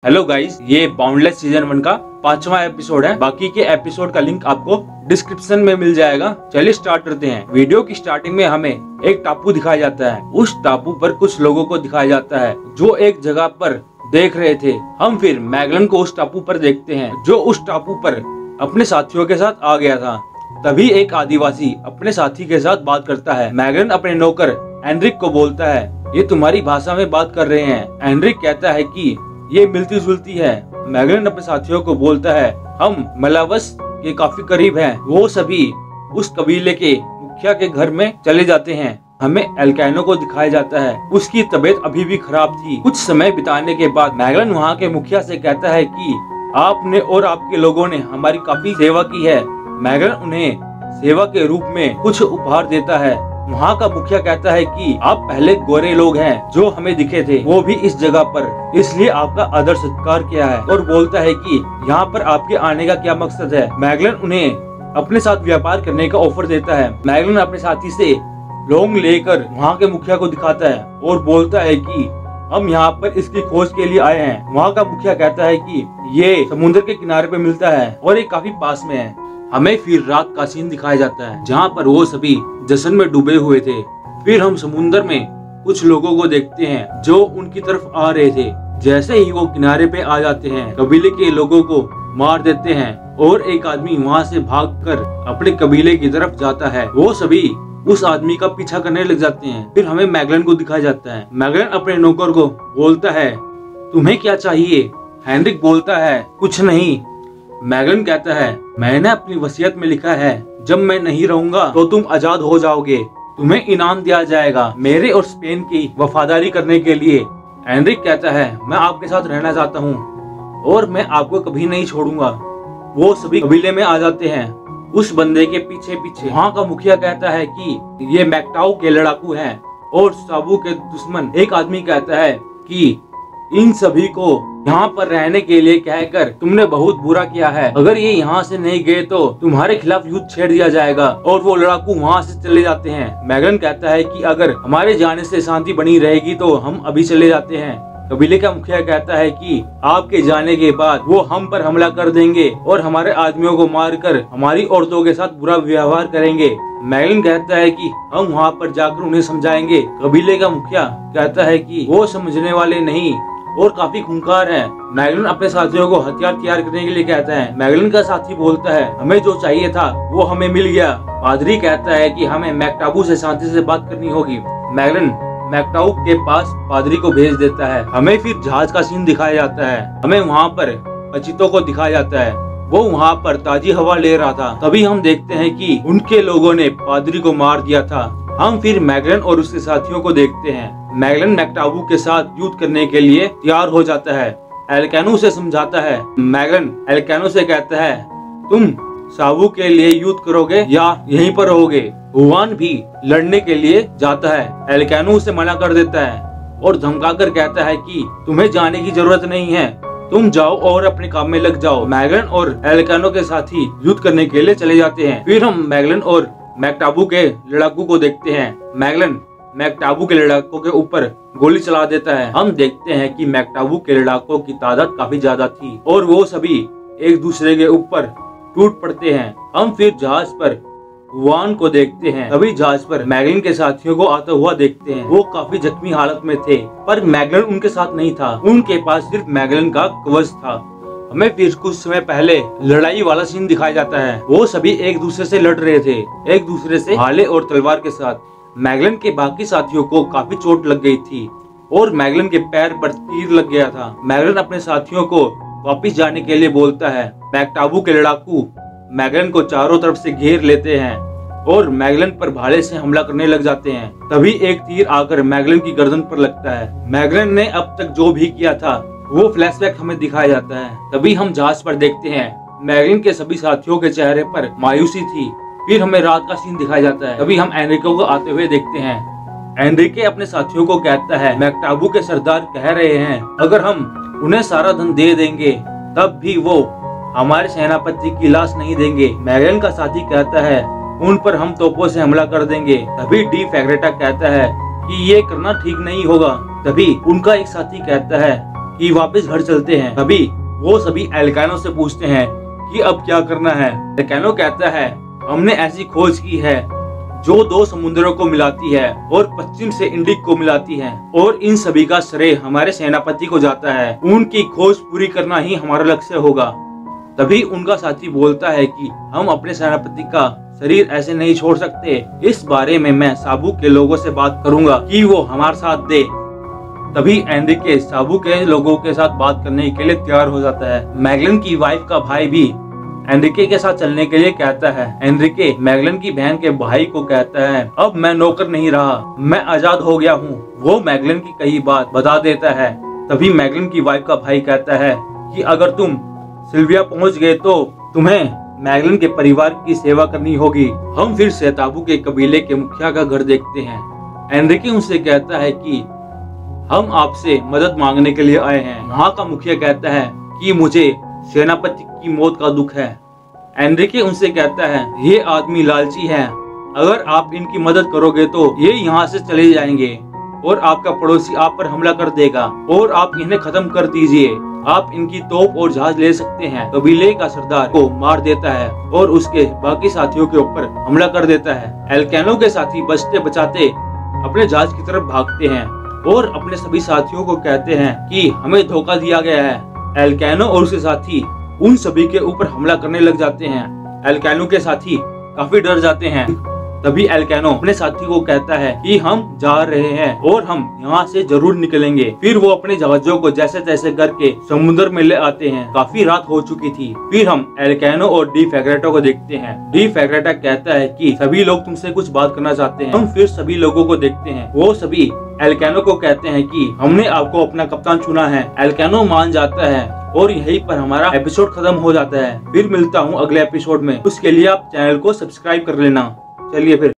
Hello guys, ये boundless season 1 का 5वां एपिसोड है। बाकी के एपिसोड का लिंक आपको डिस्क्रिप्शन में मिल जाएगा। चलिए स्टार्ट करते हैं। वीडियो की स्टार्टिंग में हमें एक टापू दिखाया जाता है। उस टापू पर कुछ लोगों को दिखाया जाता है जो एक जगह पर देख रहे थे। हम फिर मैगलन को उस टापू पर देखते हैं जो उस टापू पर अपने साथियों के साथ आ गया था। तभी एक आदिवासी अपने साथी के साथ बात करता है। मैगलन अपने नौकर एंड्रिक को बोलता है, ये तुम्हारी भाषा में बात कर रहे हैं। एंड्रिक कहता है कि ये मिलती जुलती है। मैगलन अपने साथियों को बोलता है, हम मलावस के काफी करीब हैं। वो सभी उस कबीले के मुखिया के घर में चले जाते हैं। हमें एल्केनो को दिखाया जाता है। उसकी तबीयत अभी भी खराब थी। कुछ समय बिताने के बाद मैगलन वहाँ के मुखिया से कहता है कि आपने और आपके लोगों ने हमारी काफी सेवा की है। मैगलन उन्हें सेवा के रूप में कुछ उपहार देता है। वहाँ का मुखिया कहता है कि आप पहले गोरे लोग हैं जो हमें दिखे थे, वो भी इस जगह पर, इसलिए आपका आदर सत्कार किया है। और बोलता है कि यहाँ पर आपके आने का क्या मकसद है। मैगलन उन्हें अपने साथ व्यापार करने का ऑफर देता है। मैगलन अपने साथी से लोंग लेकर वहाँ के मुखिया को दिखाता है और बोलता है कि हम यहाँ पर इसकी खोज के लिए आए हैं। वहाँ का मुखिया कहता है कि ये समुद्र के किनारे पे मिलता है और ये काफी पास में है। हमें फिर रात का सीन दिखाया जाता है जहाँ पर वो सभी जश्न में डूबे हुए थे। फिर हम समुद्र में कुछ लोगों को देखते हैं जो उनकी तरफ आ रहे थे। जैसे ही वो किनारे पे आ जाते हैं, कबीले के लोगों को मार देते हैं और एक आदमी वहाँ से भागकर अपने कबीले की तरफ जाता है। वो सभी उस आदमी का पीछा करने लग जाते हैं। फिर हमें मैगलन को दिखाया जाता है। मैगलन अपने नौकर को बोलता है, तुम्हें क्या चाहिए? हेनरिक बोलता है, कुछ नहीं। मैगलन कहता है, मैंने अपनी वसीयत में लिखा है जब मैं नहीं रहूंगा तो तुम आजाद हो जाओगे, तुम्हें इनाम दिया जाएगा मेरे और स्पेन की वफादारी करने के लिए। हेनरिक कहता है, मैं आपके साथ रहना चाहता हूँ और मैं आपको कभी नहीं छोड़ूंगा। वो सभी कबीले में आ जाते हैं उस बंदे के पीछे पीछे। वहाँ का मुखिया कहता है कि ये मैकटाऊ के लड़ाकू हैं और साबू के दुश्मन। एक आदमी कहता है कि इन सभी को यहाँ पर रहने के लिए कहकर तुमने बहुत बुरा किया है। अगर ये यहाँ से नहीं गए तो तुम्हारे खिलाफ युद्ध छेड़ दिया जाएगा। और वो लड़ाकू वहाँ से चले जाते हैं। मैगलन कहता है कि अगर हमारे जाने से शांति बनी रहेगी तो हम अभी चले जाते हैं। कबीले का मुखिया कहता है कि आपके जाने के बाद वो हम पर हमला कर देंगे और हमारे आदमियों को मारकर हमारी औरतों के साथ बुरा व्यवहार करेंगे। मैगलन कहता है कि हम वहाँ पर जाकर उन्हें समझाएंगे। कबीले का मुखिया कहता है कि वो समझने वाले नहीं और काफी खूंखार है। मैगलन अपने साथियों को हथियार तैयार करने के लिए कहता है। मैगलन का साथी बोलता है, हमें जो चाहिए था वो हमें मिल गया। पादरी कहता है कि हमें मैकटाबू से शांति से बात करनी होगी। मैगलन मैकटाऊ के पास पादरी को भेज देता है। हमें फिर जहाज का सीन दिखाया जाता है। हमें वहाँ पर अचितों को दिखाया जाता है। वो वहाँ पर ताजी हवा ले रहा था। तभी हम देखते हैं कि उनके लोगों ने पादरी को मार दिया था। हम फिर मैगलन और उसके साथियों को देखते हैं। मैगलन मैकटाबू के साथ युद्ध करने के लिए तैयार हो जाता है। एल्केनो से समझाता है। मैगलन एल्केनो से कहता है, तुम साबू के लिए युद्ध करोगे या यहीं पर रहोगे? हुआन भी लड़ने के लिए जाता है। एल्केनो उसे मना कर देता है और धमकाकर कहता है कि तुम्हें जाने की जरूरत नहीं है, तुम जाओ और अपने काम में लग जाओ। मैगलन और एल्केनो के साथी युद्ध करने के लिए चले जाते हैं। फिर हम मैगलन और मैकटाबू के लड़ाकू को देखते हैं। मैगलन मैकटाबू के लड़ाकों के ऊपर गोली चला देता है। हम देखते हैं कि मैकटाबू के लड़ाकों की तादाद काफी ज्यादा थी और वो सभी एक दूसरे के ऊपर टूट पड़ते हैं। हम फिर जहाज पर हुआन को देखते हैं। तभी जहाज पर मैगलन के साथियों को आता हुआ देखते हैं। वो काफी जख्मी हालत में थे पर मैगलन उनके साथ नहीं था। उनके पास सिर्फ मैगलन का कवच था। हमें फिर कुछ समय पहले लड़ाई वाला सीन दिखाया जाता है। वो सभी एक दूसरे से लड़ रहे थे, एक दूसरे से भाले और तलवार के साथ। मैगलन के बाकी साथियों को काफी चोट लग गई थी और मैगलन के पैर पर तीर लग गया था। मैगलन अपने साथियों को वापस जाने के लिए बोलता है। मैकटाबू के लड़ाकू मैगलन को चारों तरफ से घेर लेते हैं और मैगलन पर भाले से हमला करने लग जाते हैं। तभी एक तीर आकर मैगलन की गर्दन पर लगता है। मैगलन ने अब तक जो भी किया था वो फ्लैशबैक हमें दिखाया जाता है। तभी हम जहाज पर देखते हैं। मैगलन के सभी साथियों के चेहरे पर मायूसी थी। फिर हमें रात का सीन दिखाया जाता है। तभी हम एनरिको को आते हुए देखते हैं। एनरिके अपने साथियों को कहता है, मैकटाबू के सरदार कह रहे हैं अगर हम उन्हें सारा धन दे देंगे तब भी वो हमारे सेनापति की लाश नहीं देंगे। मैगलन का साथी कहता है, उन पर हम तोपों से हमला कर देंगे। तभी डी फैग्रेटा कहता है कि ये करना ठीक नहीं होगा। तभी उनका एक साथी कहता है कि वापस घर चलते हैं। तभी वो सभी एल्कानो से पूछते हैं कि अब क्या करना है। एल्कानो कहता है हमने ऐसी खोज की है जो 2 समुद्रों को मिलाती है और पश्चिम से इंडिक को मिलाती है, और इन सभी का श्रेय हमारे सेनापति को जाता है। उनकी खोज पूरी करना ही हमारा लक्ष्य होगा। तभी उनका साथी बोलता है कि हम अपने सेनापति का शरीर ऐसे नहीं छोड़ सकते। इस बारे में मैं साबू के लोगों से बात करूंगा कि वो हमारे साथ दे। तभी एनरिके साबू के लोगों के साथ बात करने के लिए तैयार हो जाता है। मैगलन की वाइफ का भाई भी एनरिके के साथ चलने के लिए कहता है। एनरिके मैगलन की बहन के भाई को कहता है अब मैं नौकर नहीं रहा, मैं आजाद हो गया हूँ। वो मैगलन की कई बात बता देता है। तभी मैगलन की वाइफ का भाई कहता है कि अगर तुम सिल्विया पहुँच गए तो तुम्हें मैगलन के परिवार की सेवा करनी होगी। हम फिर से ताबू के कबीले के मुखिया का घर देखते हैं। एनरिके उनसे कहता है कि हम आपसे मदद मांगने के लिए आए हैं। वहाँ का मुखिया कहता है कि मुझे सेनापति की मौत का दुख है। एनरिके उनसे कहता है ये आदमी लालची है, अगर आप इनकी मदद करोगे तो ये यहाँ से चले जाएंगे और आपका पड़ोसी आप पर हमला कर देगा और आप इन्हें खत्म कर दीजिए। आप इनकी तोप और जहाज ले सकते हैं। कबीले का सरदार को मार देता है और उसके बाकी साथियों के ऊपर हमला कर देता है। एल्कानो के साथी बचते बचाते अपने जहाज की तरफ भागते हैं और अपने सभी साथियों को कहते हैं कि हमें धोखा दिया गया है। एल्कानो और उसके साथी उन सभी के ऊपर हमला करने लग जाते हैं। एल्कानो के साथी काफी डर जाते हैं। तभी एल्कानो अपने साथी को कहता है कि हम जा रहे हैं और हम यहाँ से जरूर निकलेंगे। फिर वो अपने जहाजों को जैसे तैसे करके समुद्र में ले आते हैं। काफी रात हो चुकी थी। फिर हम एल्कानो और डी फेग्रेटो को देखते हैं। डी फेग्रेटा कहता है कि सभी लोग तुमसे कुछ बात करना चाहते हैं। हम फिर सभी लोगों को देखते हैं। वो सभी एल्कानो को कहते हैं कि हमने आपको अपना कप्तान चुना है। एल्कानो मान जाता है और यहीं पर हमारा एपिसोड खत्म हो जाता है। फिर मिलता हूँ अगले एपिसोड में। उसके लिए आप चैनल को सब्सक्राइब कर लेना। चलिए फिर।